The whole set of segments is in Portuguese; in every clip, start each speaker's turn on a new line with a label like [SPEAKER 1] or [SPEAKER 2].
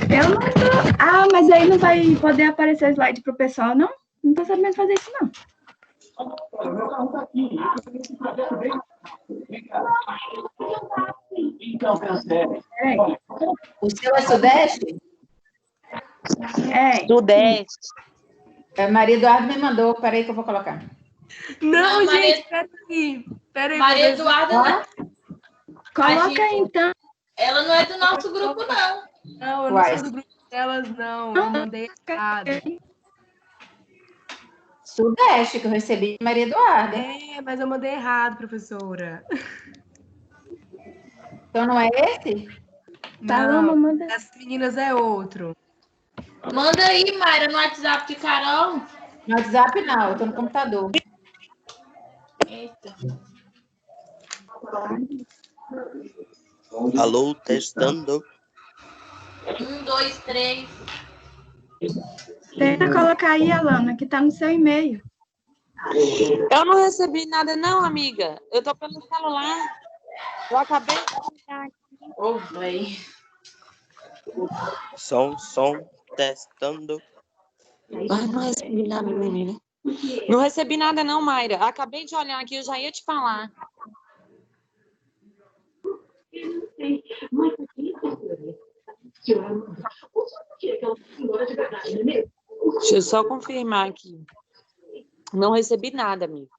[SPEAKER 1] Eu não tô... Ah, mas aí não vai poder aparecer slide pro pessoal, não? Não tô sabendo fazer isso, não.
[SPEAKER 2] O seu é Sudeste?
[SPEAKER 1] É.
[SPEAKER 3] Sudeste.
[SPEAKER 2] Maria Eduarda me mandou, peraí que eu vou colocar.
[SPEAKER 4] Não, gente, peraí.
[SPEAKER 5] Maria Eduarda,
[SPEAKER 1] Coloca aí, então.
[SPEAKER 5] ela não é do nosso grupo, não.
[SPEAKER 4] Não, eu não sou do grupo delas, não. Eu mandei errado.
[SPEAKER 2] Sudeste, que eu recebi de Maria Eduarda.
[SPEAKER 4] É, mas eu mandei errado, professora.
[SPEAKER 2] Então não é esse?
[SPEAKER 1] Paloma, manda.
[SPEAKER 4] As meninas é outro.
[SPEAKER 5] Manda aí, Mayra, no WhatsApp de Carol.
[SPEAKER 2] No WhatsApp não, eu tô no computador.
[SPEAKER 5] Eita.
[SPEAKER 6] Alô, testando.
[SPEAKER 5] 1, 2, 3.
[SPEAKER 1] Tenta colocar aí, Alana, que tá no seu e-mail.
[SPEAKER 3] Eu não recebi nada, não, amiga. Eu tô pelo celular. Eu acabei de colocar aqui.
[SPEAKER 5] Ô, véi.
[SPEAKER 6] Som, testando.
[SPEAKER 3] Ai, não recebi nada, menina. Não recebi nada, não, Mayra. Acabei de olhar aqui, eu já ia te falar. Deixa eu só confirmar aqui. Não recebi nada, amigo.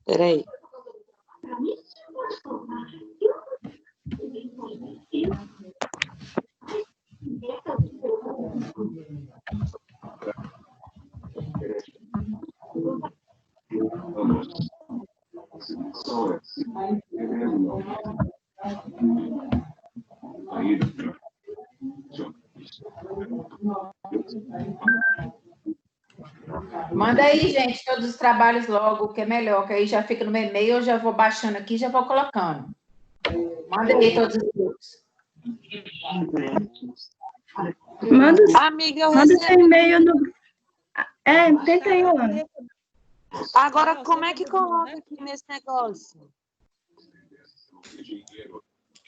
[SPEAKER 3] Peraí.
[SPEAKER 2] Manda aí, gente, todos os trabalhos logo, que é melhor, que aí já fica no meu e-mail, eu já vou baixando aqui, já vou colocando. Manda aí todos os grupos.
[SPEAKER 3] Amiga, eu
[SPEAKER 1] manda
[SPEAKER 3] recebi.
[SPEAKER 1] seu e-mail no... tenta aí, Alana.
[SPEAKER 3] Agora, como é que coloca aqui nesse negócio?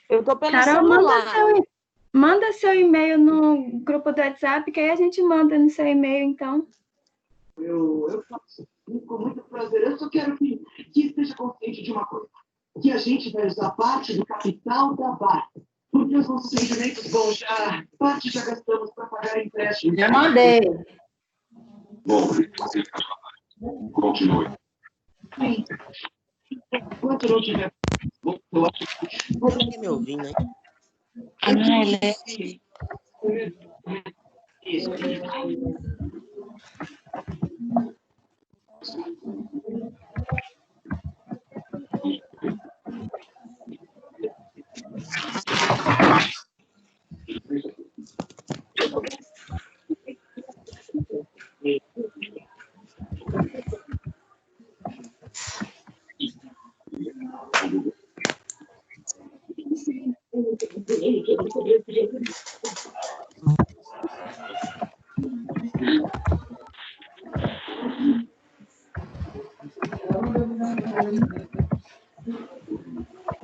[SPEAKER 3] Eu tô pelo
[SPEAKER 1] Carol,
[SPEAKER 3] celular.
[SPEAKER 1] manda seu e-mail no grupo do WhatsApp, que aí a gente manda no seu e-mail, então.
[SPEAKER 7] Eu faço com muito prazer. Eu só quero que esteja consciente de uma coisa. Que a gente vai usar parte do capital da barca. Porque os nossos rendimentos vão já... Parte já gastamos para pagar empréstimo.
[SPEAKER 2] Já mandei.
[SPEAKER 7] Bom, continue. Enquanto não tiver...
[SPEAKER 6] Ninguém tá me ouvindo, hein?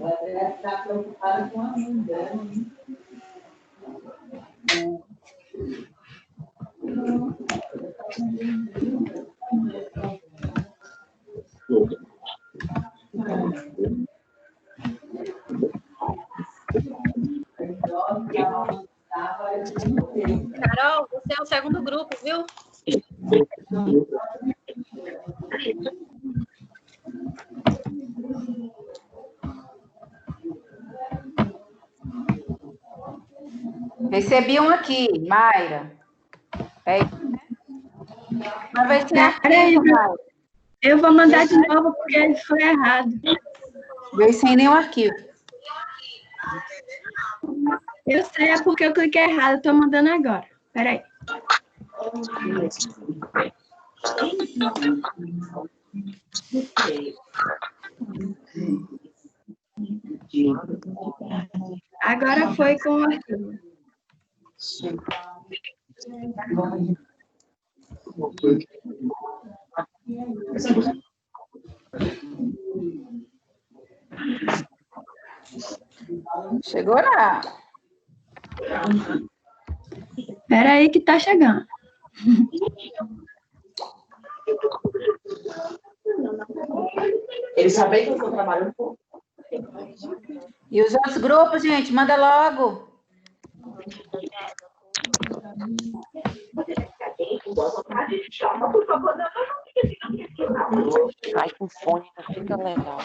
[SPEAKER 2] Está preocupada com a mãe dela.
[SPEAKER 5] Carol, você é o segundo grupo, viu?
[SPEAKER 2] Recebi um aqui, Mayra. Mas vai ser arquivo, Mayra.
[SPEAKER 1] Eu vou mandar de novo, porque foi errado.
[SPEAKER 2] Veio sem nenhum arquivo.
[SPEAKER 1] Eu sei, é porque eu cliquei errado, eu tô mandando agora. Peraí. Agora foi com o Arthur.
[SPEAKER 2] Chegou lá.
[SPEAKER 1] Espera aí que tá chegando.
[SPEAKER 7] Eles sabem que eu estou trabalhando um pouco.
[SPEAKER 2] E os outros grupos, gente, manda logo.
[SPEAKER 3] Ai, com fone não fica legal.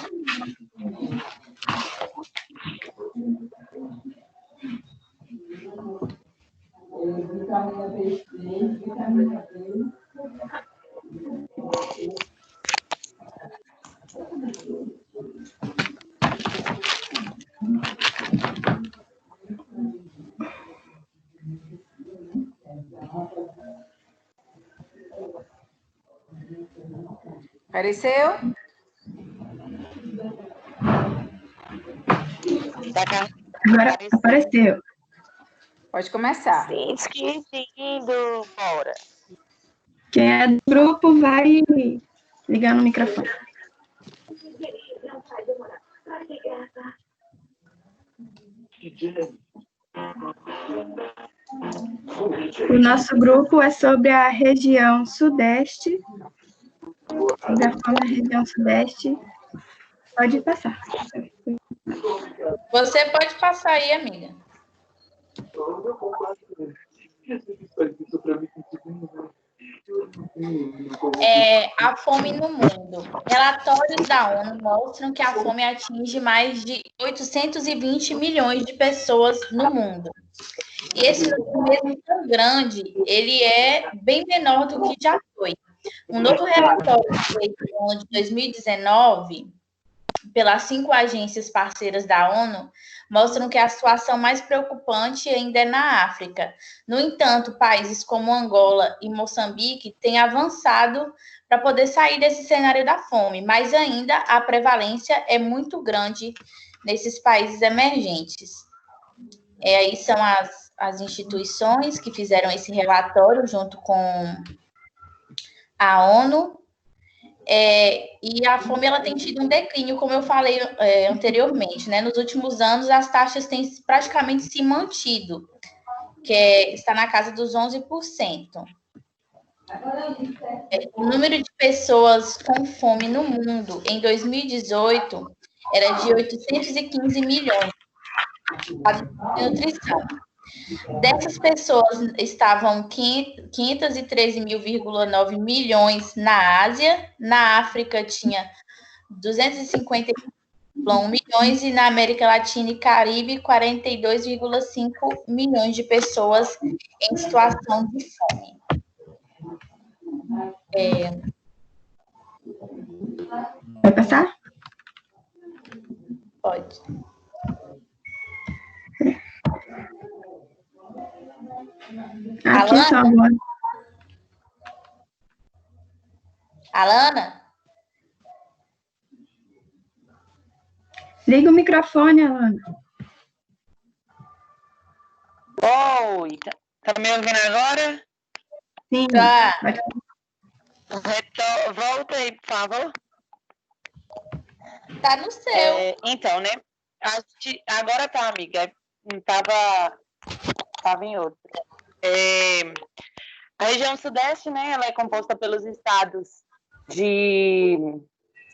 [SPEAKER 2] Apareceu?
[SPEAKER 3] Tá cá.
[SPEAKER 1] Agora apareceu.
[SPEAKER 2] Pode começar.
[SPEAKER 3] Gente, que lindo! Bora.
[SPEAKER 1] Quem é do grupo vai ligar no microfone. O nosso grupo é sobre a região sudeste. Sobre a fome da região sudeste. Pode passar.
[SPEAKER 5] Você pode passar aí, amiga. A fome no mundo. Relatórios da ONU mostram que a fome atinge mais de 820 milhões de pessoas no mundo. E esse número, mesmo tão grande, ele é bem menor do que já foi. Um novo relatório feito no ano de 2019, pelas 5 agências parceiras da ONU, mostram que a situação mais preocupante ainda é na África. No entanto, países como Angola e Moçambique têm avançado para poder sair desse cenário da fome, mas ainda a prevalência é muito grande nesses países emergentes. Aí são as instituições que fizeram esse relatório junto com a ONU. E a fome ela tem tido um declínio, como eu falei anteriormente, né? Nos últimos anos, as taxas têm praticamente se mantido, está na casa dos 11%. O número de pessoas com fome no mundo em 2018 era de 815 milhões de nutrição. Dessas pessoas estavam 513,9 milhões na Ásia, na África tinha 251 milhões e na América Latina e Caribe 42,5 milhões de pessoas em situação de fome.
[SPEAKER 1] Vai passar?
[SPEAKER 5] Pode.
[SPEAKER 1] Aqui só agora.
[SPEAKER 5] Alana?
[SPEAKER 1] Liga o microfone, Alana.
[SPEAKER 3] Oi, tá me ouvindo agora?
[SPEAKER 1] Sim.
[SPEAKER 5] Tá.
[SPEAKER 3] Volta aí, por favor.
[SPEAKER 5] Tá no seu.
[SPEAKER 3] Então, né? Agora tá, amiga. Tava em outro. A região sudeste, né? Ela é composta pelos estados de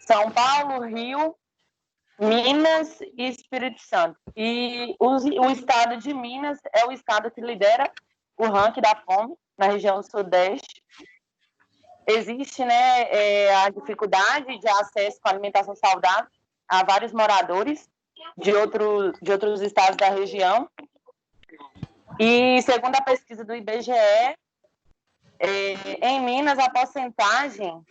[SPEAKER 3] São Paulo, Rio, Minas e Espírito Santo. E o estado de Minas é o estado que lidera o ranking da fome na região sudeste. Existe, né, a dificuldade de acesso à alimentação saudável a vários moradores de outros estados da região. E, segundo a pesquisa do IBGE, em Minas, a porcentagem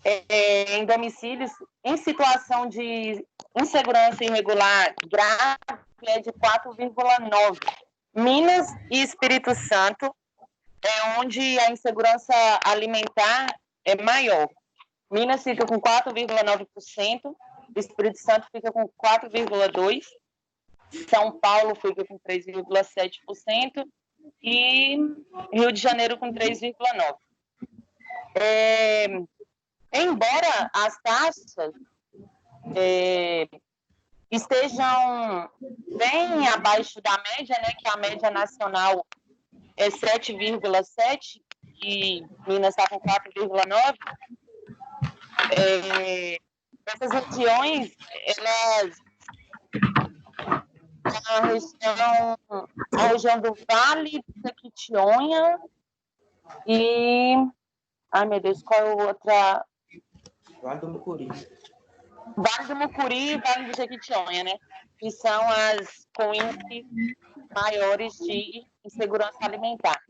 [SPEAKER 3] em domicílios em situação de insegurança irregular grave é de 4,9%. Minas e Espírito Santo é onde a insegurança alimentar é maior. Minas fica com 4,9%, o Espírito Santo fica com 4,2%. São Paulo fica com 3,7% e Rio de Janeiro com 3,9%. Embora as taxas estejam bem abaixo da média, né, que a média nacional é 7,7 e Minas está com 4,9, essas regiões, elas a região do Vale do Jequitinhonha e... Ai, meu Deus, qual é outra?
[SPEAKER 6] Vale do Mucuri.
[SPEAKER 3] Vale do Mucuri e Vale do Jequitinhonha, né? Que são as com índices maiores de insegurança alimentar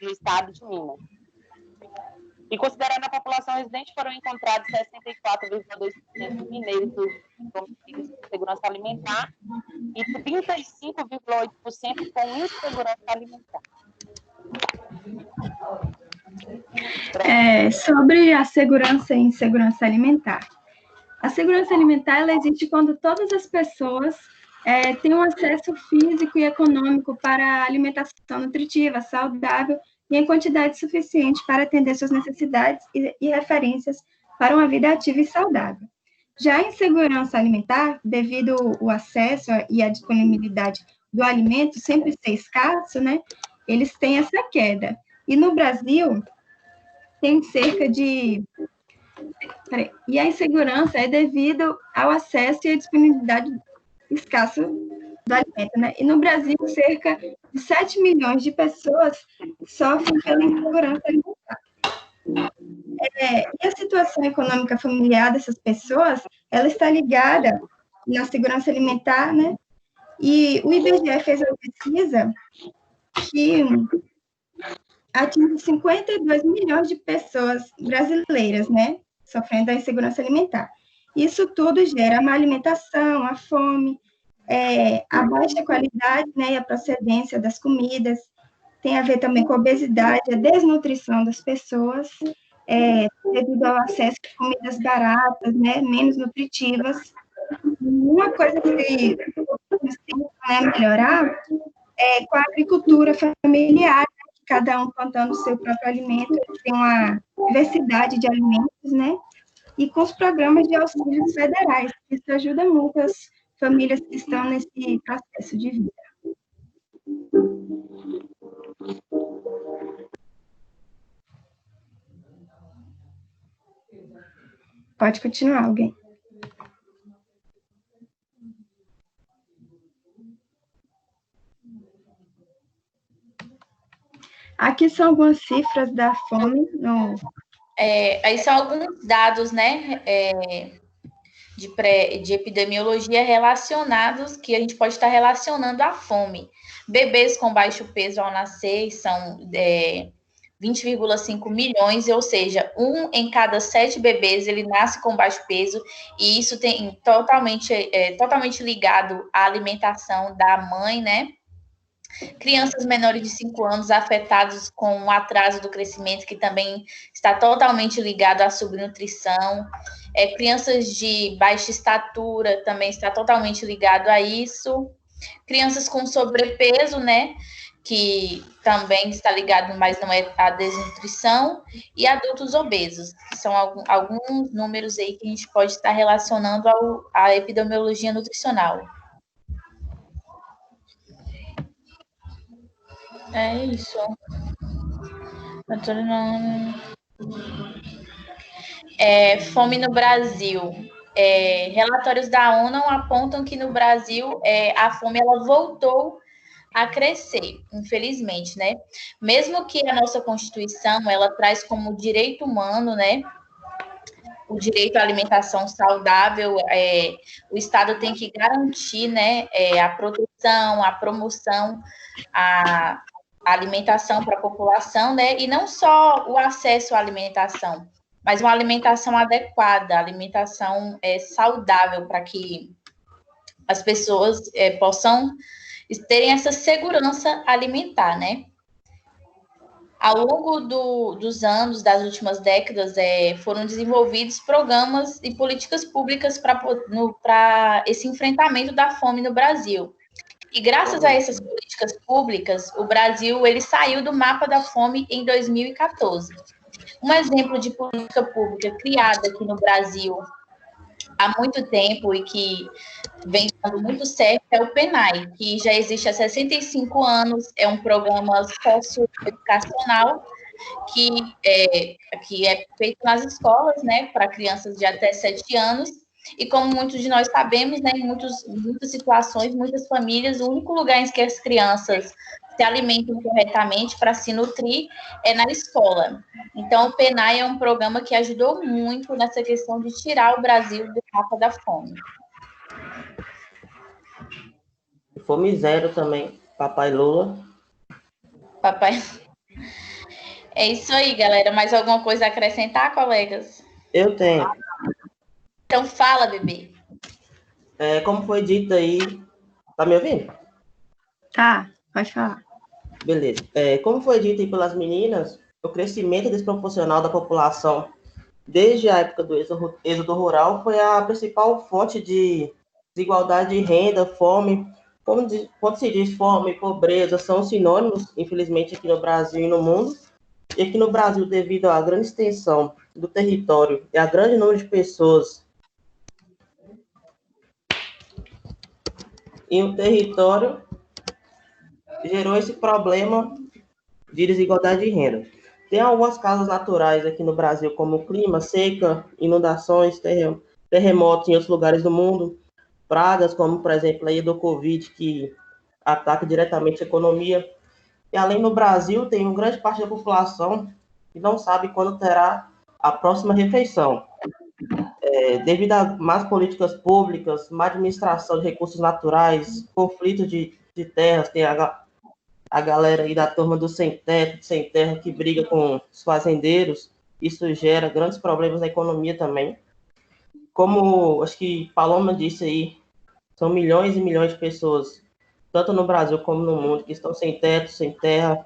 [SPEAKER 3] no estado de Minas. E considerando a população residente, foram encontrados 64,2% mineiros com insegurança alimentar e 35,8% com insegurança alimentar.
[SPEAKER 1] Sobre a segurança e insegurança alimentar. A segurança alimentar ela existe quando todas as pessoas têm um acesso físico e econômico para a alimentação nutritiva, saudável e em quantidade suficiente para atender suas necessidades e referências para uma vida ativa e saudável. Já a insegurança alimentar, devido ao acesso e a disponibilidade do alimento sempre ser escasso, né, eles têm essa queda. E no Brasil, tem cerca de... E a insegurança é devido ao acesso e à disponibilidade escassa do alimento, né? E no Brasil, cerca de 7 milhões de pessoas sofrem pela insegurança alimentar. E a situação econômica familiar dessas pessoas, ela está ligada na segurança alimentar, né? E o IBGE fez uma pesquisa que atinge 52 milhões de pessoas brasileiras, né? Sofrendo da insegurança alimentar. Isso tudo gera a má alimentação, a fome, a baixa qualidade, né, e a procedência das comidas, tem a ver também com a obesidade, a desnutrição das pessoas, devido ao acesso a comidas baratas, né, menos nutritivas. Uma coisa que temos que melhorar é com a agricultura familiar, cada um plantando o seu próprio alimento, tem uma diversidade de alimentos, né? E com os programas de auxílios federais, isso ajuda muito as famílias que estão nesse processo de vida. Pode continuar, alguém. Aqui são algumas cifras da fome.
[SPEAKER 5] Aí são alguns dados, né, de epidemiologia relacionados, que a gente pode estar relacionando à fome. Bebês com baixo peso ao nascer são 20,5 milhões, ou seja, 1 em cada 7 bebês ele nasce com baixo peso, e isso tem totalmente ligado à alimentação da mãe, né? Crianças menores de 5 anos afetados com o atraso do crescimento, que também está totalmente ligado à subnutrição. Crianças de baixa estatura também está totalmente ligado a isso. Crianças com sobrepeso, né, que também está ligado, mas não é a desnutrição. E adultos obesos, que são alguns números aí que a gente pode estar relacionando à epidemiologia nutricional. É isso. Fome no Brasil. Relatórios da ONU apontam que no Brasil a fome ela voltou a crescer, infelizmente, né? Mesmo que a nossa Constituição ela traz como direito humano, né, o direito à alimentação saudável, o Estado tem que garantir, né, a proteção, a promoção, a alimentação para a população, né? E não só o acesso à alimentação, mas uma alimentação adequada, alimentação saudável, para que as pessoas possam terem essa segurança alimentar, né? Ao longo dos anos, das últimas décadas, foram desenvolvidos programas e políticas públicas para esse enfrentamento da fome no Brasil. E graças a essas políticas públicas, o Brasil ele saiu do mapa da fome em 2014. Um exemplo de política pública criada aqui no Brasil há muito tempo e que vem dando muito certo é o PENAI, que já existe há 65 anos, é um programa socioeducacional que é feito nas escolas, né, para crianças de até 7 anos, e como muitos de nós sabemos, né, em muitas situações, muitas famílias, o único lugar em que as crianças se alimentam corretamente para se nutrir é na escola. Então, o PENAI é um programa que ajudou muito nessa questão de tirar o Brasil do mapa da fome.
[SPEAKER 6] Fome zero também, Papai Lula.
[SPEAKER 5] Papai. É isso aí, galera. Mais alguma coisa a acrescentar, colegas?
[SPEAKER 6] Eu tenho.
[SPEAKER 5] Então fala, bebê.
[SPEAKER 6] Como foi dito aí... Tá me ouvindo?
[SPEAKER 1] Tá, pode falar.
[SPEAKER 6] Beleza. Como foi dito aí pelas meninas, o crescimento desproporcional da população desde a época do êxodo rural foi a principal fonte de desigualdade de renda, fome. Quando se diz fome e pobreza, são sinônimos, infelizmente, aqui no Brasil e no mundo. E aqui no Brasil, devido à grande extensão do território e a grande número de pessoas em um território, gerou esse problema de desigualdade de renda. Tem algumas causas naturais aqui no Brasil, como clima, seca, inundações, terremotos em outros lugares do mundo, pragas, como, por exemplo, aí do Covid, que ataca diretamente a economia. E, além do Brasil, tem uma grande parte da população que não sabe quando terá a próxima refeição. Devido a más políticas públicas, má administração de recursos naturais, conflitos de terras, tem a galera aí da turma do sem teto, sem terra, que briga com os fazendeiros. Isso gera grandes problemas na economia também. Como acho que Paloma disse aí, são milhões e milhões de pessoas, tanto no Brasil como no mundo, que estão sem teto, sem terra,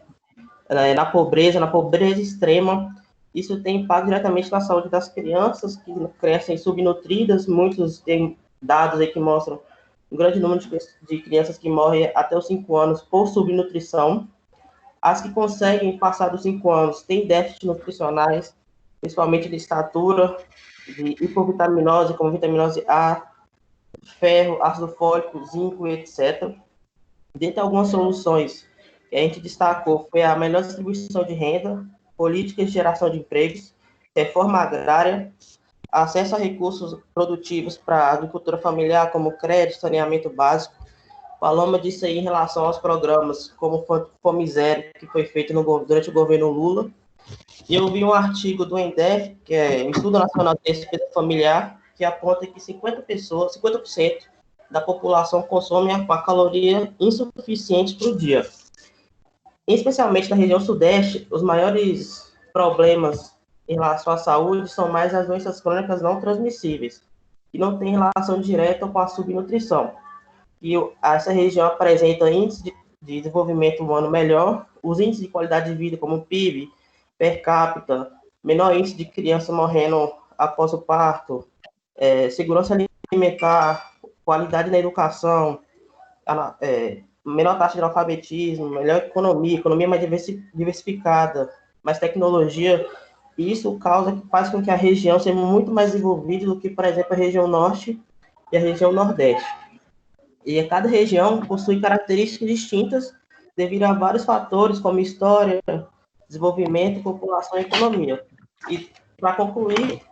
[SPEAKER 6] na pobreza extrema. Isso tem impacto diretamente na saúde das crianças, que crescem subnutridas. Muitos têm dados aí que mostram um grande número de crianças que morrem até os 5 anos por subnutrição. As que conseguem passar dos 5 anos têm déficits nutricionais, principalmente de estatura, de hipovitaminose, como vitaminose A, ferro, ácido fólico, zinco, etc. Dentre algumas soluções que a gente destacou foi a melhor distribuição de renda, políticas de geração de empregos, reforma agrária, acesso a recursos produtivos para a agricultura familiar, como crédito, saneamento básico. Paloma disse aí em relação aos programas como Fome Zero, que foi feito durante o governo Lula. E eu vi um artigo do ENDEF, que é o Instituto Nacional de Defesa Familiar, que aponta que 50% da população consome a caloria insuficiente por dia. Especialmente na região sudeste, os maiores problemas em relação à saúde são mais as doenças crônicas não transmissíveis, que não têm relação direta com a subnutrição. E essa região apresenta índice de desenvolvimento humano melhor, os índices de qualidade de vida, como o PIB, per capita, menor índice de criança morrendo após o parto, segurança alimentar, qualidade na educação, menor taxa de analfabetismo, melhor economia mais diversificada, mais tecnologia. E isso faz com que a região seja muito mais desenvolvida do que, por exemplo, a região norte e a região nordeste. E cada região possui características distintas devido a vários fatores, como história, desenvolvimento, população e economia. E, para concluir,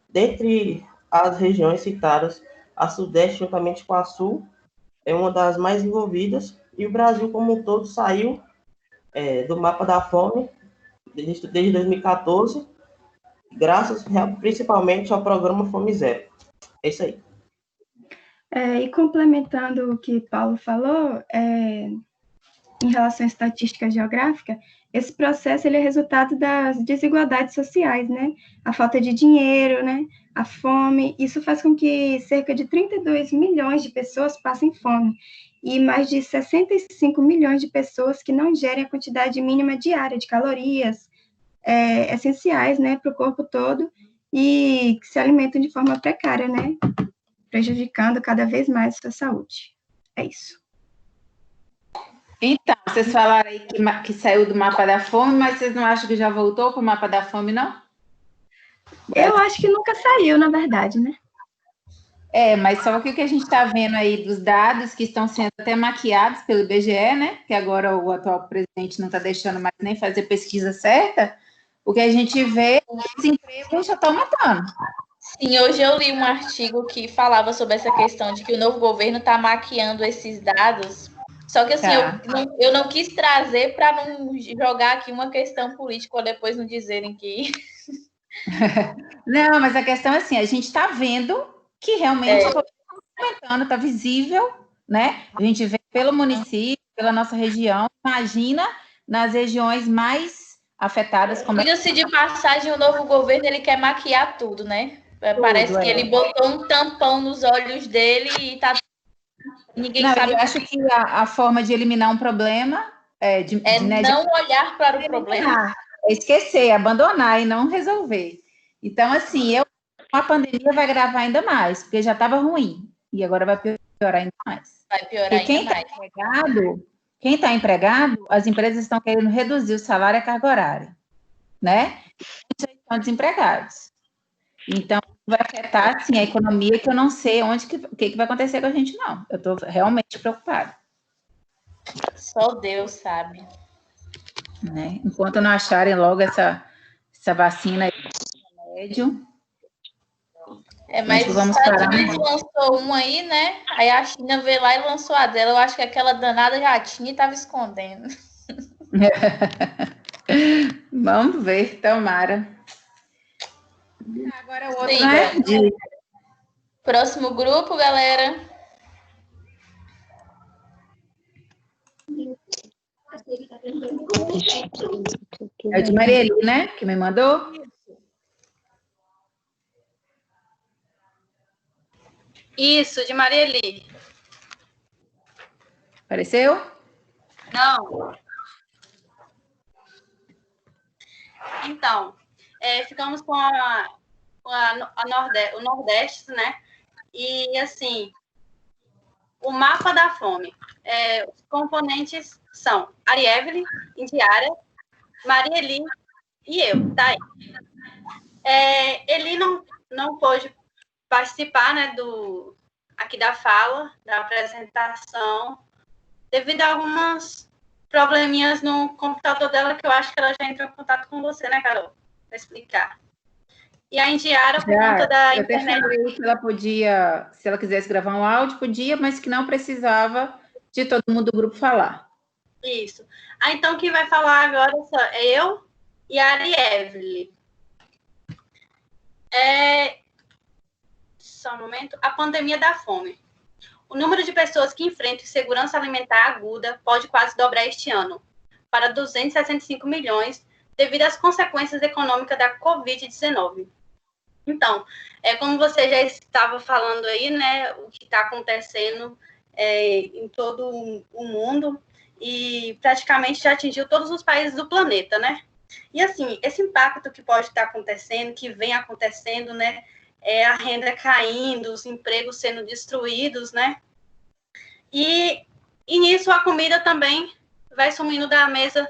[SPEAKER 6] dentre as regiões citadas, a Sudeste, juntamente com a Sul, é uma das mais desenvolvidas, e o Brasil, como um todo, saiu do mapa da fome desde 2014, graças principalmente ao programa Fome Zero. É isso aí.
[SPEAKER 1] E complementando o que Paulo falou, em relação à estatística geográfica, esse processo ele é resultado das desigualdades sociais, né? A falta de dinheiro, né? A fome, isso faz com que cerca de 32 milhões de pessoas passem fome e mais de 65 milhões de pessoas que não gerem a quantidade mínima diária de calorias essenciais, né, para o corpo todo e que se alimentam de forma precária, né? Prejudicando cada vez mais a sua saúde. É isso.
[SPEAKER 2] Então, vocês falaram aí que saiu do mapa da fome, mas vocês não acham que já voltou para o mapa da fome, não?
[SPEAKER 1] Eu acho que nunca saiu, na verdade, né?
[SPEAKER 2] Mas só que o que a gente está vendo aí dos dados que estão sendo até maquiados pelo IBGE, né? Que agora o atual presidente não está deixando mais nem fazer pesquisa certa, o que a gente vê, o desemprego já está aumentando.
[SPEAKER 5] Sim, hoje eu li um artigo que falava sobre essa questão de que o novo governo está maquiando esses dados. Só que assim, eu não quis trazer para não jogar aqui uma questão política ou depois não dizerem que.
[SPEAKER 2] Não, mas a questão é assim, a gente está vendo que realmente está aumentando, está visível, né? A gente vê pelo município, pela nossa região, imagina nas regiões mais afetadas.
[SPEAKER 5] Diga-se de passagem, o novo governo ele quer maquiar tudo, né? Parece que ele botou um tampão nos olhos dele e tá. Ninguém sabe.
[SPEAKER 2] Eu acho que a forma de eliminar um problema
[SPEAKER 5] não olhar para o problema.
[SPEAKER 2] É esquecer, abandonar e não resolver. Então, assim, a pandemia vai agravar ainda mais, porque já estava ruim e agora vai piorar ainda mais.
[SPEAKER 5] Vai piorar ainda mais.
[SPEAKER 2] Quem está empregado, as empresas estão querendo reduzir o salário e a carga horária, né? Já estão desempregados. Então, vai afetar, assim, a economia, que eu não sei o que vai acontecer com a gente, não. Eu estou realmente preocupada.
[SPEAKER 5] Só Deus sabe.
[SPEAKER 2] Né? Enquanto não acharem logo essa vacina aí, remédio.
[SPEAKER 5] Mas os Estados Unidos lançou um aí, né? Aí a China veio lá e lançou a dela. Eu acho que aquela danada já tinha e estava escondendo.
[SPEAKER 2] Vamos ver, tomara. Agora o outro, né?
[SPEAKER 5] Próximo grupo, galera.
[SPEAKER 2] É o de Marieli, né? Que me mandou.
[SPEAKER 8] Isso, de Marieli.
[SPEAKER 2] Apareceu?
[SPEAKER 8] Não. Então, ficamos com o Nordeste, né? E, assim, o mapa da fome. Os componentes são Arievely, Indiara, Marieli e eu, tá aí. Ele não pôde participar, né, aqui da fala, da apresentação, devido a algumas probleminhas no computador dela, que eu acho que ela já entrou em contato com você, né, Carol? Para explicar. E a Indiara, por conta da internet.
[SPEAKER 2] Eu até falei que ela podia, se ela quisesse gravar um áudio, podia, mas que não precisava de todo mundo do grupo falar.
[SPEAKER 8] Isso. Então, quem vai falar agora é eu e a Arievely. Só um momento. A pandemia da fome. O número de pessoas que enfrentam insegurança alimentar aguda pode quase dobrar este ano, para 265 milhões, devido às consequências econômicas da Covid-19. Então, como você já estava falando aí, né, o que está acontecendo em todo o mundo, e praticamente já atingiu todos os países do planeta, né? E, assim, esse impacto que pode estar acontecendo, que vem acontecendo, né, a renda caindo, os empregos sendo destruídos, né? E nisso a comida também vai sumindo da mesa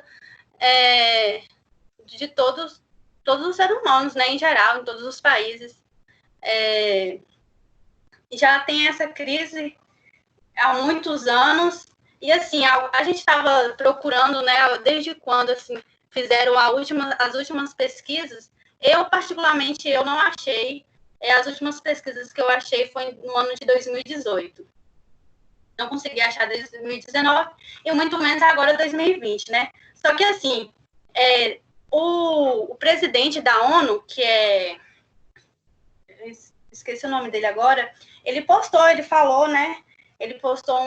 [SPEAKER 8] de todos os seres humanos, né, em geral, em todos os países. Já tem essa crise há muitos anos, e assim, a gente estava procurando, né, desde quando assim, fizeram as últimas pesquisas. Eu, particularmente, eu não achei. As últimas pesquisas que eu achei foi no ano de 2018. Não consegui achar desde 2019, e muito menos agora 2020, né? Só que, assim, o presidente da ONU, que esqueci o nome dele agora, ele falou, né? Ele postou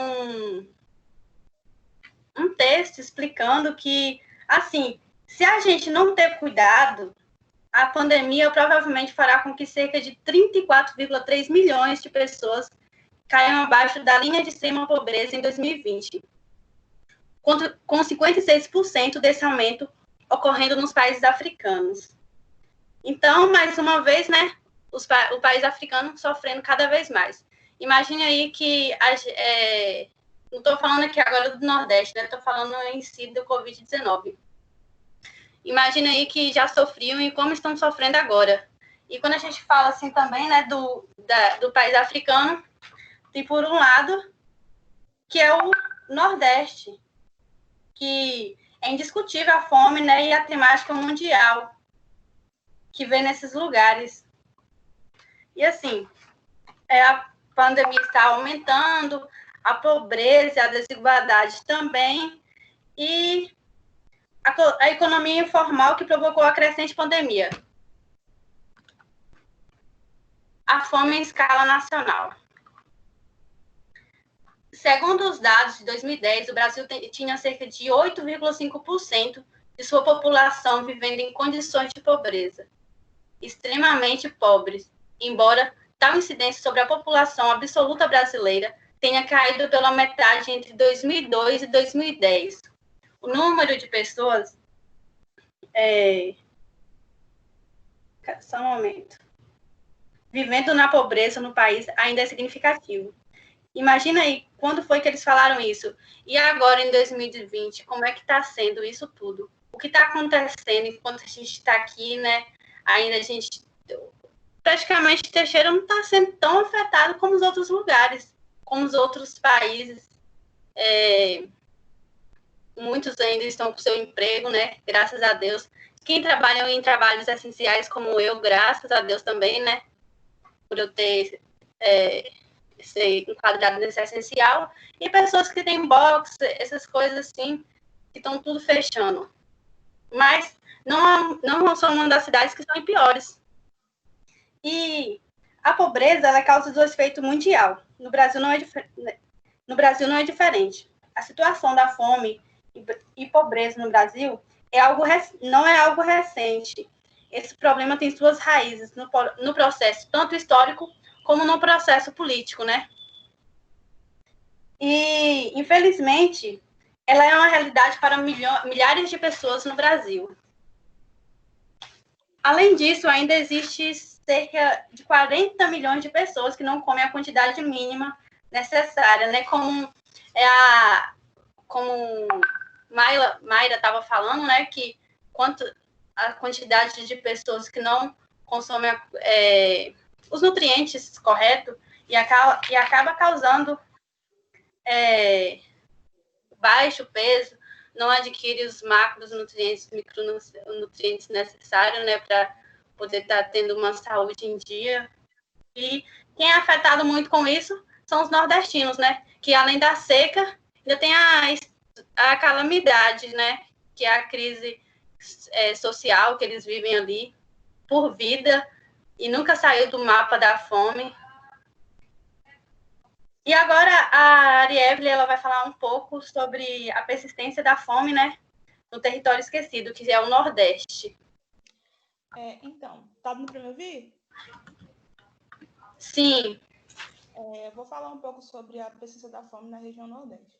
[SPEAKER 8] um texto explicando que, assim, se a gente não ter cuidado, a pandemia provavelmente fará com que cerca de 34,3 milhões de pessoas caiam abaixo da linha de extrema pobreza em 2020, com 56% desse aumento ocorrendo nos países africanos. Então, mais uma vez, né, o país africano sofrendo cada vez mais. Imagine aí que não estou falando aqui agora do Nordeste, né? Estou falando em si do Covid-19. Imagina aí que já sofriam e como estão sofrendo agora. E quando a gente fala assim também, né, do país africano, tem por um lado que é o Nordeste, que é indiscutível a fome, né, e a temática mundial que vem nesses lugares. E assim, a pandemia está aumentando, a pobreza, a desigualdade também, e a economia informal que provocou a crescente pandemia. A fome em escala nacional. Segundo os dados de 2010, o Brasil tinha cerca de 8,5% de sua população vivendo em condições de pobreza, extremamente pobres, embora tal incidência sobre a população absoluta brasileira tenha caído pela metade entre 2002 e 2010. O número de pessoas só um momento. Vivendo na pobreza no país ainda é significativo. Imagina aí, quando foi que eles falaram isso? E agora, em 2020, como é que está sendo isso tudo? O que está acontecendo enquanto a gente está aqui, né? Ainda a gente... Praticamente, Teixeira não está sendo tão afetado como os outros lugares, como os outros países. Muitos ainda estão com seu emprego, né? Graças a Deus. Quem trabalha em trabalhos essenciais como eu, graças a Deus também, né? Por eu ter... ser enquadrado nesse essencial, e pessoas que têm box, essas coisas assim, que estão tudo fechando. Mas não são uma das cidades que são piores. E a pobreza, ela causa desrespeito mundial. No Brasil não é diferente. A situação da fome e pobreza no Brasil não é algo recente. Esse problema tem suas raízes no processo tanto histórico como no processo político, né? E, infelizmente, ela é uma realidade para milhares de pessoas no Brasil. Além disso, ainda existe cerca de 40 milhões de pessoas que não comem a quantidade mínima necessária, né? Como Mayra estava falando, né? Que a quantidade de pessoas que não consomem os nutrientes corretos e acaba causando baixo peso, não adquire os macronutrientes, micronutrientes necessários, né, para poder estar tendo uma saúde em dia. E quem é afetado muito com isso são os nordestinos, né, que além da seca, ainda tem a calamidade, né, que é a crise social que eles vivem ali por vida e nunca saiu do mapa da fome. E agora a Arievle, ela vai falar um pouco sobre a persistência da fome, né, no território esquecido, que é o Nordeste.
[SPEAKER 9] Então, tá dando para me ouvir?
[SPEAKER 8] Sim.
[SPEAKER 9] Eu vou falar um pouco sobre a persistência da fome na região Nordeste.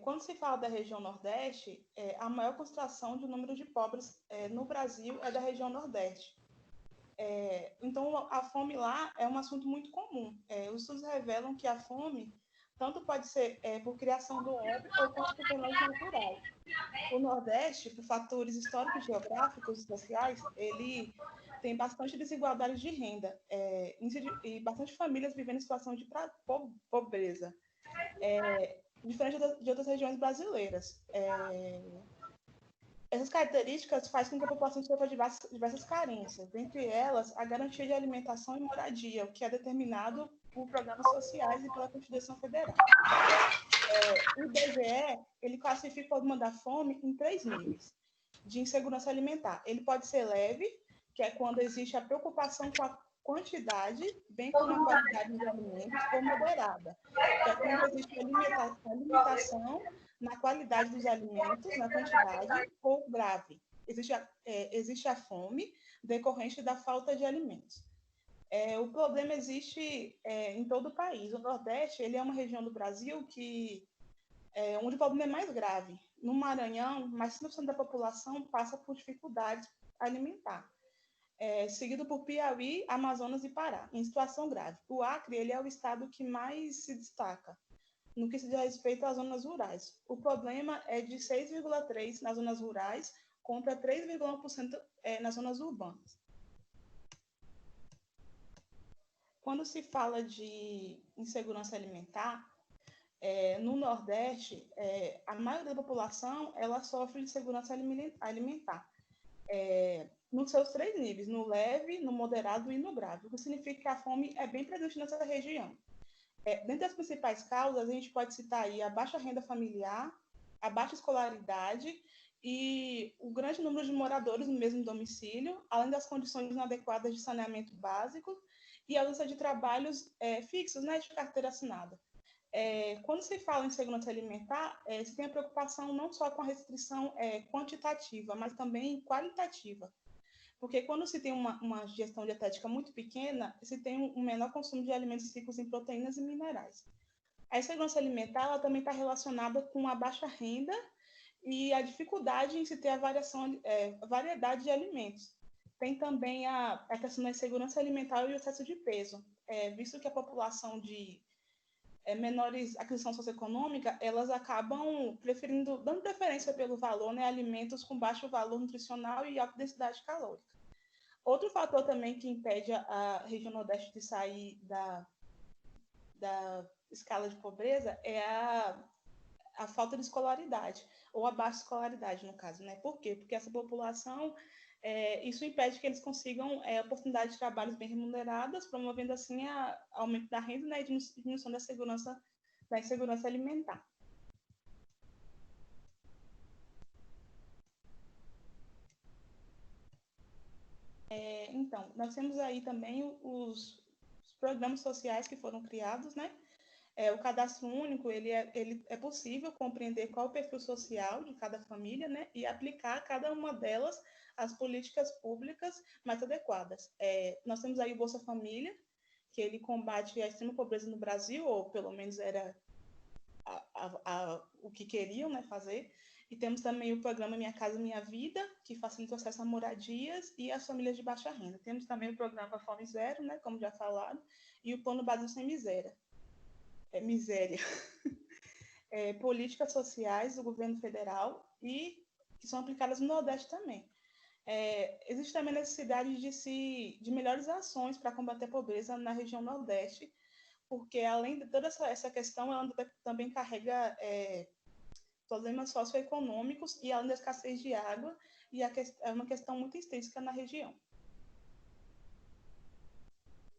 [SPEAKER 9] Quando se fala da região Nordeste, a maior concentração do número de pobres no Brasil é da região Nordeste. Então, a fome lá é um assunto muito comum. Os estudos revelam que a fome tanto pode ser por criação do homem ou quanto por fenômenos naturais. O Nordeste, por fatores históricos, geográficos e sociais, ele tem bastante desigualdade de renda e bastante famílias vivendo em situação de pobreza, diferente de outras regiões brasileiras. Essas características fazem com que a população sofra diversas carências, dentre elas a garantia de alimentação e moradia, o que é determinado por programas sociais e pela Constituição Federal. O IBGE, ele classifica o problema da fome em 3 níveis de insegurança alimentar. Ele pode ser leve, que é quando existe a preocupação com a quantidade, bem como a qualidade dos alimentos, ou moderada, que é quando existe a limitação na qualidade dos alimentos, na quantidade, ou grave. Existe a fome decorrente da falta de alimentos. O problema existe em todo o país. O Nordeste, ele é uma região do Brasil onde o problema é mais grave. No Maranhão, mais de 5% da população passa por dificuldades alimentar, seguido por Piauí, Amazonas e Pará, em situação grave. O Acre, ele é o estado que mais se destaca. no que se diz respeito às zonas rurais. O problema é de 6,3% nas zonas rurais contra 3,1% nas zonas urbanas. Quando se fala de insegurança alimentar, no Nordeste, a maioria da população ela sofre de insegurança alimentar, nos seus 3 níveis, no leve, no moderado e no grave, o que significa que a fome é bem presente nessa região. Dentre as principais causas, a gente pode citar aí a baixa renda familiar, a baixa escolaridade e o grande número de moradores no mesmo domicílio, além das condições inadequadas de saneamento básico e a ausência de trabalhos fixos, né, de carteira assinada. Quando se fala em segurança alimentar, se tem a preocupação não só com a restrição quantitativa, mas também qualitativa. Porque quando se tem uma digestão dietética muito pequena, se tem um menor consumo de alimentos ricos em proteínas e minerais. A insegurança alimentar ela também está relacionada com a baixa renda e a dificuldade em se ter a variedade de alimentos. Tem também a questão da insegurança alimentar e o excesso de peso, visto que a população de menores aquisição socioeconômica, elas acabam dando preferência pelo valor, né, alimentos com baixo valor nutricional e alta densidade calórica. Outro fator também que impede a região Nordeste de sair da escala de pobreza é a falta de escolaridade, ou a baixa escolaridade, no caso, né? Por quê? Porque essa população, isso impede que eles consigam oportunidades de trabalhos bem remuneradas, promovendo, assim, aumento da renda, né, e diminuição da insegurança alimentar. Então, nós temos aí também os programas sociais que foram criados, né? O cadastro único, ele é possível compreender qual é o perfil social de cada família, né? E aplicar a cada uma delas as políticas públicas mais adequadas. Nós temos aí o Bolsa Família, que ele combate a extrema pobreza no Brasil, ou pelo menos era o que queriam, né, fazer. E temos também o programa Minha Casa Minha Vida, que facilita o acesso a moradias e às famílias de baixa renda. Temos também o programa Fome Zero, né, como já falado, e o Plano Brasil Sem Miséria. Políticas sociais do governo federal e que são aplicadas no Nordeste também. Existe também a necessidade de melhores ações para combater a pobreza na região Nordeste, porque além de toda essa questão, ela também carrega problemas socioeconômicos e além da escassez de água, e é uma questão muito extensa na região.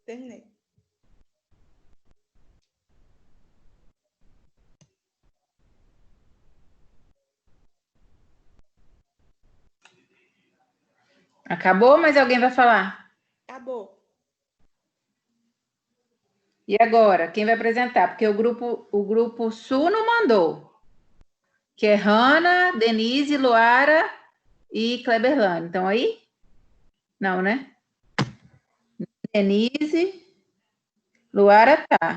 [SPEAKER 9] Terminei.
[SPEAKER 2] Acabou, mas alguém vai falar?
[SPEAKER 9] Acabou.
[SPEAKER 2] E agora, quem vai apresentar? Porque o grupo Sul não mandou. Que é Hanna, Denise, Luara e Kleberlane. Então aí? Não, né? Denise, Luara tá.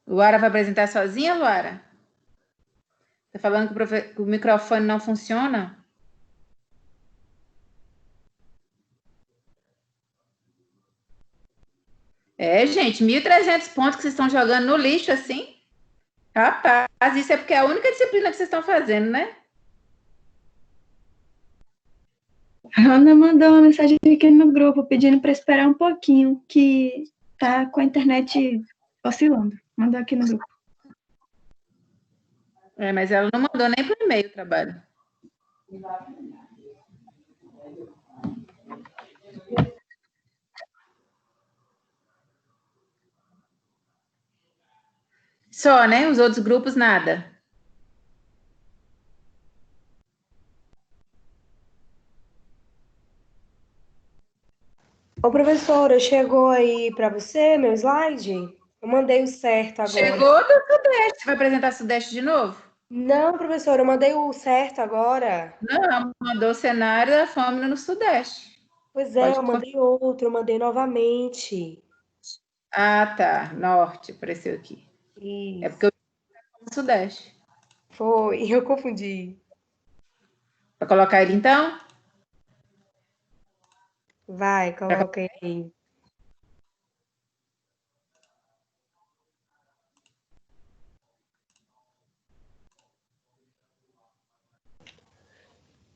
[SPEAKER 2] Luara vai apresentar sozinha, Luara? Tá falando que o microfone não funciona? Gente, 1.300 pontos que vocês estão jogando no lixo, assim? Rapaz, isso é porque é a única disciplina que vocês estão fazendo, né?
[SPEAKER 1] A Ana mandou uma mensagem aqui no grupo pedindo para esperar um pouquinho, que tá com a internet oscilando. Mandou aqui no grupo.
[SPEAKER 2] Mas ela não mandou nem por e-mail o trabalho. Só, né? Os outros grupos, nada.
[SPEAKER 10] Ô, professora, chegou aí para você meu slide? Eu mandei o certo agora.
[SPEAKER 2] Chegou do Sudeste. Vai apresentar Sudeste de novo?
[SPEAKER 10] Não, professora, eu mandei o certo agora.
[SPEAKER 2] Não, mandou o cenário da fome no Sudeste.
[SPEAKER 10] Pois é, eu mandei outro, eu mandei novamente.
[SPEAKER 2] Ah, tá. Norte, apareceu aqui.
[SPEAKER 10] Isso.
[SPEAKER 2] É porque eu no Sudeste.
[SPEAKER 10] Foi, eu confundi.
[SPEAKER 2] Para colocar ele, então?
[SPEAKER 10] Vai, coloca aí.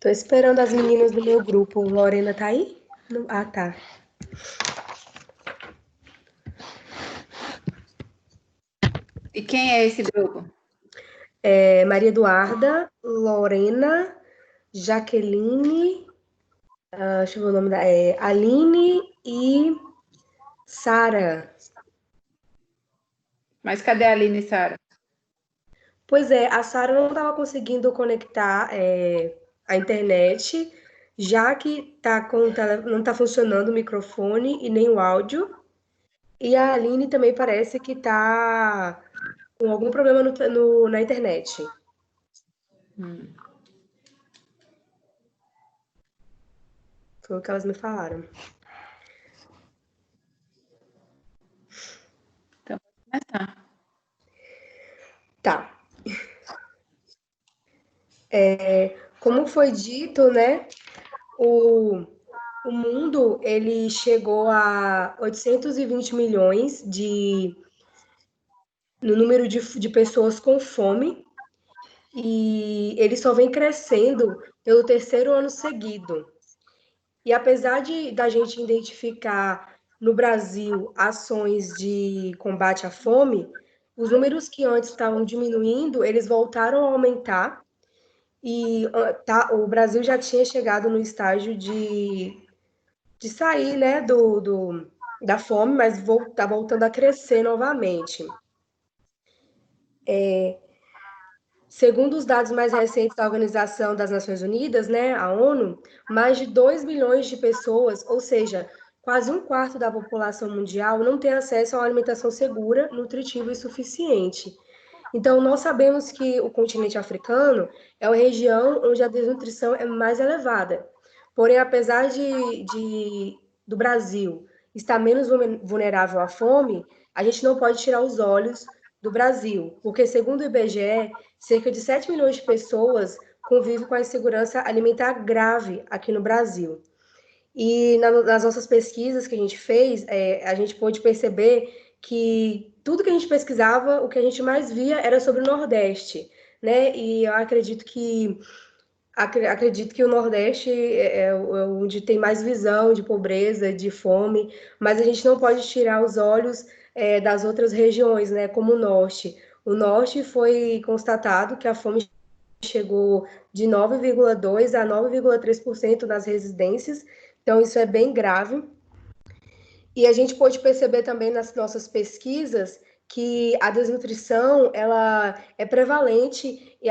[SPEAKER 10] Tô esperando as meninas do meu grupo. Lorena tá aí? Ah, tá.
[SPEAKER 2] E quem é esse grupo?
[SPEAKER 10] Maria Eduarda, Lorena, Jaqueline, deixa eu ver o nome da... Aline e Sara.
[SPEAKER 2] Mas cadê a Aline e Sara?
[SPEAKER 10] Pois é, a Sara não estava conseguindo conectar a internet, já que não está funcionando o microfone e nem o áudio. E a Aline também parece que está com algum problema na internet. Foi o que elas me falaram.
[SPEAKER 2] Então, pode começar.
[SPEAKER 10] Tá. Como foi dito, né? O mundo ele chegou a 820 milhões no número de pessoas com fome, e ele só vem crescendo pelo terceiro ano seguido. E apesar da gente identificar no Brasil ações de combate à fome, os números que antes estavam diminuindo, eles voltaram a aumentar, e o Brasil já tinha chegado no estágio de sair, né, da fome, mas está voltando a crescer novamente. Segundo os dados mais recentes da Organização das Nações Unidas, né, a ONU, mais de 2 bilhões de pessoas, ou seja, quase um quarto da população mundial, não tem acesso a uma alimentação segura, nutritiva e suficiente. Então, nós sabemos que o continente africano é uma região onde a desnutrição é mais elevada. Porém, apesar do Brasil estar menos vulnerável à fome, a gente não pode tirar os olhos do Brasil, porque, segundo o IBGE, cerca de 7 milhões de pessoas convivem com a insegurança alimentar grave aqui no Brasil. E nas nossas pesquisas que a gente fez, a gente pôde perceber que tudo que a gente pesquisava, o que a gente mais via era sobre o Nordeste, né? E eu acredito que o Nordeste é onde tem mais visão de pobreza, de fome, mas a gente não pode tirar os olhos das outras regiões, né? Como o Norte. O Norte foi constatado que a fome chegou de 9,2% a 9,3% nas residências, então isso é bem grave. E a gente pôde perceber também nas nossas pesquisas que a desnutrição ela é prevalente e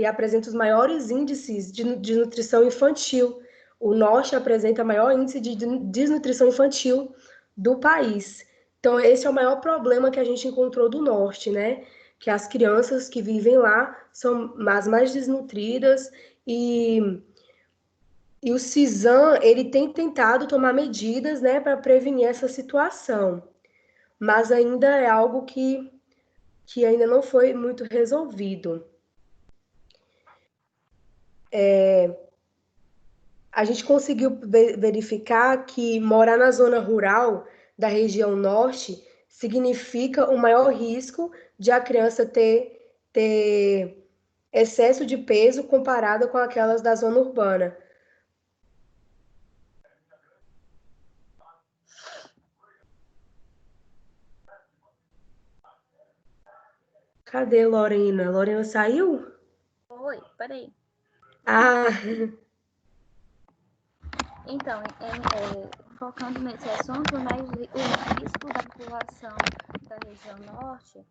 [SPEAKER 10] apresenta os maiores índices de nutrição infantil. O Norte apresenta o maior índice de desnutrição infantil do país. Então, esse é o maior problema que a gente encontrou do Norte, né? Que as crianças que vivem lá são as mais desnutridas, e o CISAM, ele tem tentado tomar medidas, né, para prevenir essa situação, mas ainda é algo que ainda não foi muito resolvido. A gente conseguiu verificar que morar na zona rural da região norte significa o maior risco de a criança ter excesso de peso comparado com aquelas da zona urbana. Cadê Lorena? Lorena saiu?
[SPEAKER 5] Oi, peraí.
[SPEAKER 10] Ah,
[SPEAKER 5] Então, focando nesse assunto, né, o risco da população da região norte,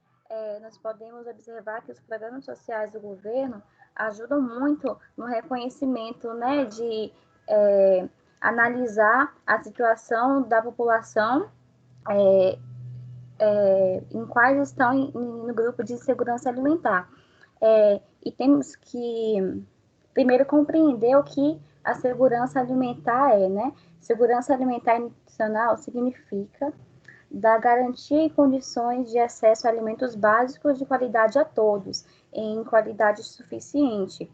[SPEAKER 5] nós podemos observar que os programas sociais do governo ajudam muito no reconhecimento, né, de analisar a situação da população em quais estão no grupo de segurança alimentar. E temos que primeiro compreender o que a segurança alimentar né? Segurança alimentar nutricional significa dar garantia e condições de acesso a alimentos básicos de qualidade a todos, em qualidade suficiente.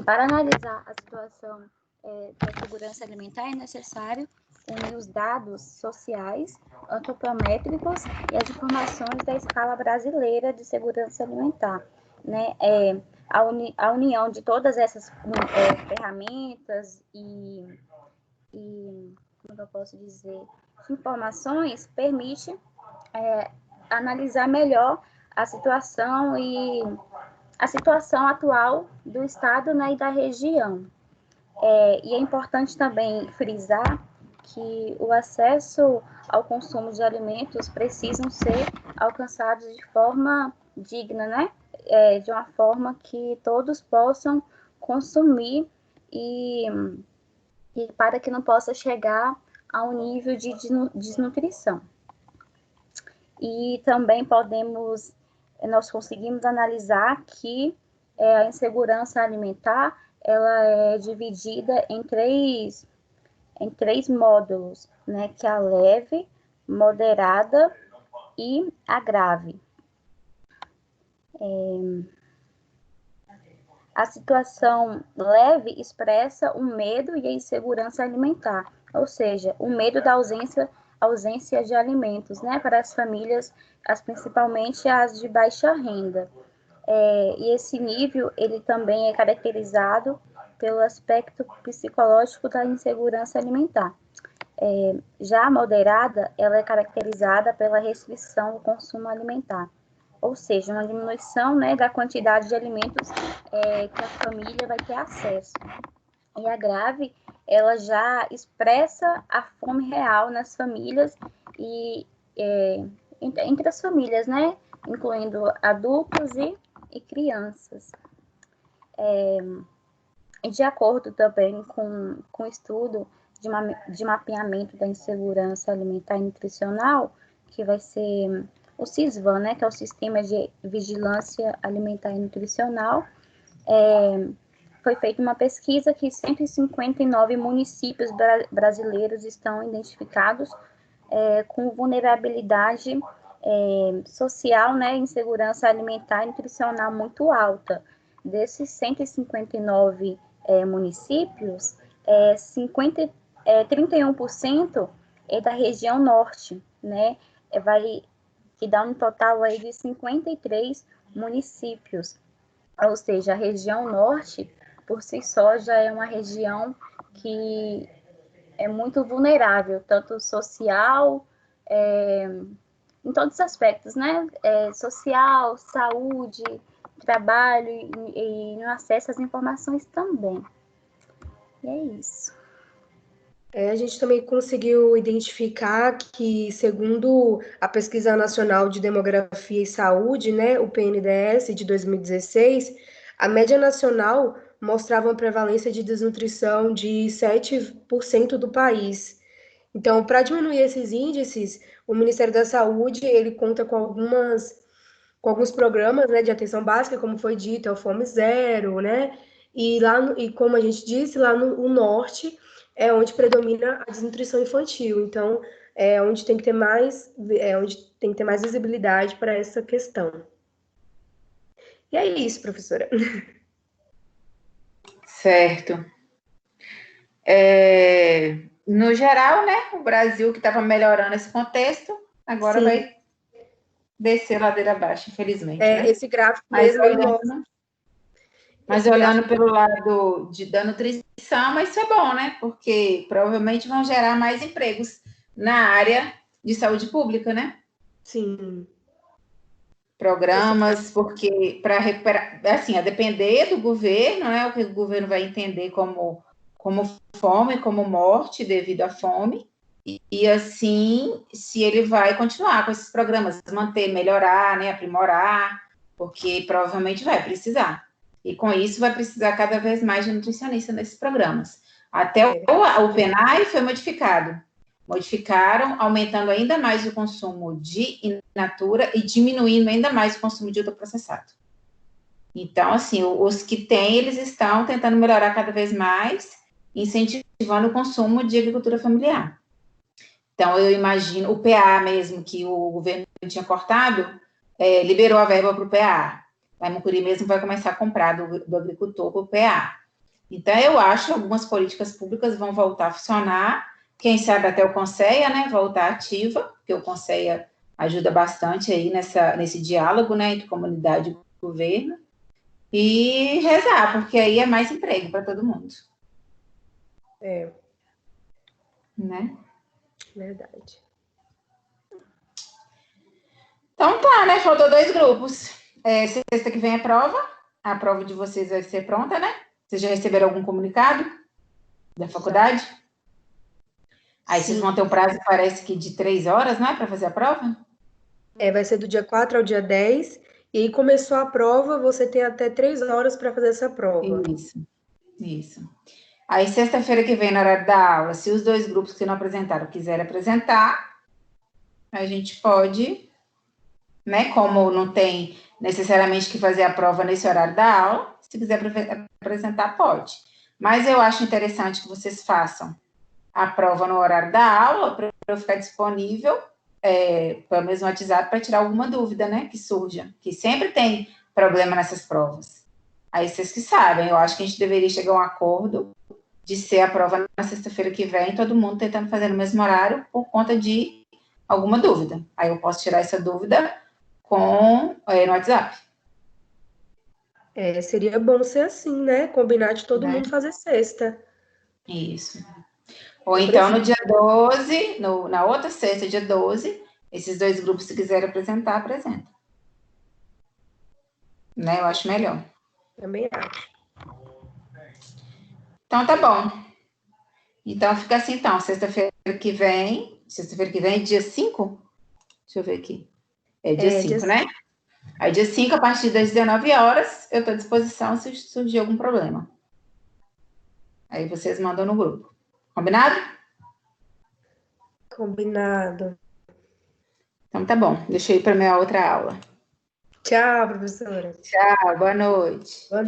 [SPEAKER 5] Para analisar a situação da segurança alimentar, é necessário unir os dados sociais, antropométricos e as informações da escala brasileira de segurança alimentar, né?
[SPEAKER 11] a união de todas essas ferramentas e como eu posso dizer, informações permite analisar melhor a situação atual do estado, né, e da região. E é importante também frisar que o acesso ao consumo de alimentos precisam ser alcançados de forma digna, né? De uma forma que todos possam consumir e para que não possa chegar a um nível de desnutrição. E também nós conseguimos analisar que a insegurança alimentar ela é dividida em três módulos, né, que é a leve, moderada e a grave. A situação leve expressa o medo e a insegurança alimentar, ou seja, o medo da ausência de alimentos, né, para as famílias, principalmente as de baixa renda. E esse nível, ele também é caracterizado pelo aspecto psicológico da insegurança alimentar. Já a moderada, ela é caracterizada pela restrição do consumo alimentar, ou seja, uma diminuição, né, da quantidade de alimentos que a família vai ter acesso. E a grave, ela já expressa a fome real nas famílias e entre as famílias, né, incluindo adultos e crianças. De acordo também com o estudo de mapeamento da insegurança alimentar e nutricional, que vai ser o SISVAN, né, que é o Sistema de Vigilância Alimentar e Nutricional, foi feita uma pesquisa que 159 municípios brasileiros estão identificados com vulnerabilidade social, né, insegurança alimentar e nutricional muito alta. Desses 159 municípios, 31% é da região norte, né, que dá um total aí de 53 municípios. Ou seja, a região norte, por si só, já é uma região que é muito vulnerável, tanto social, em todos os aspectos, né? Social, saúde, trabalho e no acesso às informações também. E é isso.
[SPEAKER 10] A gente também conseguiu identificar que, segundo a Pesquisa Nacional de Demografia e Saúde, né, o PNDS, de 2016, a média nacional mostrava uma prevalência de desnutrição de 7% do país. Então, para diminuir esses índices, o Ministério da Saúde ele conta com alguns programas, né, de atenção básica, como foi dito, é o Fome Zero, né? E como a gente disse, lá no norte é onde predomina a desnutrição infantil. Então, é onde tem que ter mais visibilidade para essa questão. E é isso, professora.
[SPEAKER 2] Certo. No geral, né, o Brasil que estava melhorando esse contexto, agora vai descer ladeira abaixo, infelizmente. Né?
[SPEAKER 10] Esse gráfico mesmo
[SPEAKER 2] Mas olhando pelo lado da nutrição, isso é bom, né? Porque provavelmente vão gerar mais empregos na área de saúde pública, né?
[SPEAKER 10] Sim.
[SPEAKER 2] Programas, porque para recuperar, assim, a depender do governo, né? O que o governo vai entender como fome, como morte devido à fome, e assim, se ele vai continuar com esses programas, manter, melhorar, né? Aprimorar, porque provavelmente vai precisar. E com isso vai precisar cada vez mais de nutricionista nesses programas. Até o PENAI foi modificado. Modificaram, aumentando ainda mais o consumo de in natura e diminuindo ainda mais o consumo de ultraprocessado. Então, assim, os que têm, eles estão tentando melhorar cada vez mais, incentivando o consumo de agricultura familiar. Então, eu imagino, o PA mesmo, que o governo tinha cortado, liberou a verba para o PA. A Mucuri mesmo vai começar a comprar do agricultor para o PA. Então, eu acho que algumas políticas públicas vão voltar a funcionar, quem sabe até o Conceia, né, voltar ativa, porque o Conceia ajuda bastante aí nesse diálogo, né, entre comunidade e governo, e rezar, porque aí é mais emprego para todo mundo.
[SPEAKER 10] É,
[SPEAKER 2] Né?
[SPEAKER 10] verdade.
[SPEAKER 2] Então tá, né? Faltou 2 grupos. Sexta que vem é prova. A prova de vocês vai ser pronta, né? Vocês já receberam algum comunicado da faculdade? Aí vocês
[SPEAKER 10] Sim.
[SPEAKER 2] vão ter o prazo, parece que de 3 horas, né? Para fazer a prova?
[SPEAKER 10] Vai ser do dia 4 ao dia 10. E aí começou a prova, você tem até 3 horas para fazer essa prova.
[SPEAKER 2] Isso. Aí sexta-feira que vem, na hora da aula, se os 2 grupos que não apresentaram quiserem apresentar, a gente pode, né? Como não tem necessariamente que fazer a prova nesse horário da aula, se quiser apresentar, pode. Mas eu acho interessante que vocês façam a prova no horário da aula, para eu ficar disponível pelo mesmo WhatsApp para tirar alguma dúvida, né? Que surja. Que sempre tem problema nessas provas. Aí vocês que sabem, eu acho que a gente deveria chegar a um acordo de ser a prova na sexta-feira que vem, todo mundo tentando fazer no mesmo horário por conta de alguma dúvida. Aí eu posso tirar essa dúvida no WhatsApp.
[SPEAKER 10] Seria bom ser assim, né? Combinar de todo mundo fazer sexta.
[SPEAKER 2] Isso. Ou então no dia 12, na outra sexta, dia 12, esses 2 grupos, se quiserem apresentar, apresentam. Né? Eu acho melhor.
[SPEAKER 10] Também acho.
[SPEAKER 2] Então tá bom. Então fica assim, então. Sexta-feira que vem, dia 5? Deixa eu ver aqui. Dia 5, né? Aí dia 5, a partir das 19 horas, eu estou à disposição se surgir algum problema. Aí vocês mandam no grupo. Combinado?
[SPEAKER 10] Combinado.
[SPEAKER 2] Então tá bom. Deixa eu ir para minha outra aula.
[SPEAKER 10] Tchau, professora.
[SPEAKER 2] Tchau, boa noite.
[SPEAKER 10] Boa noite.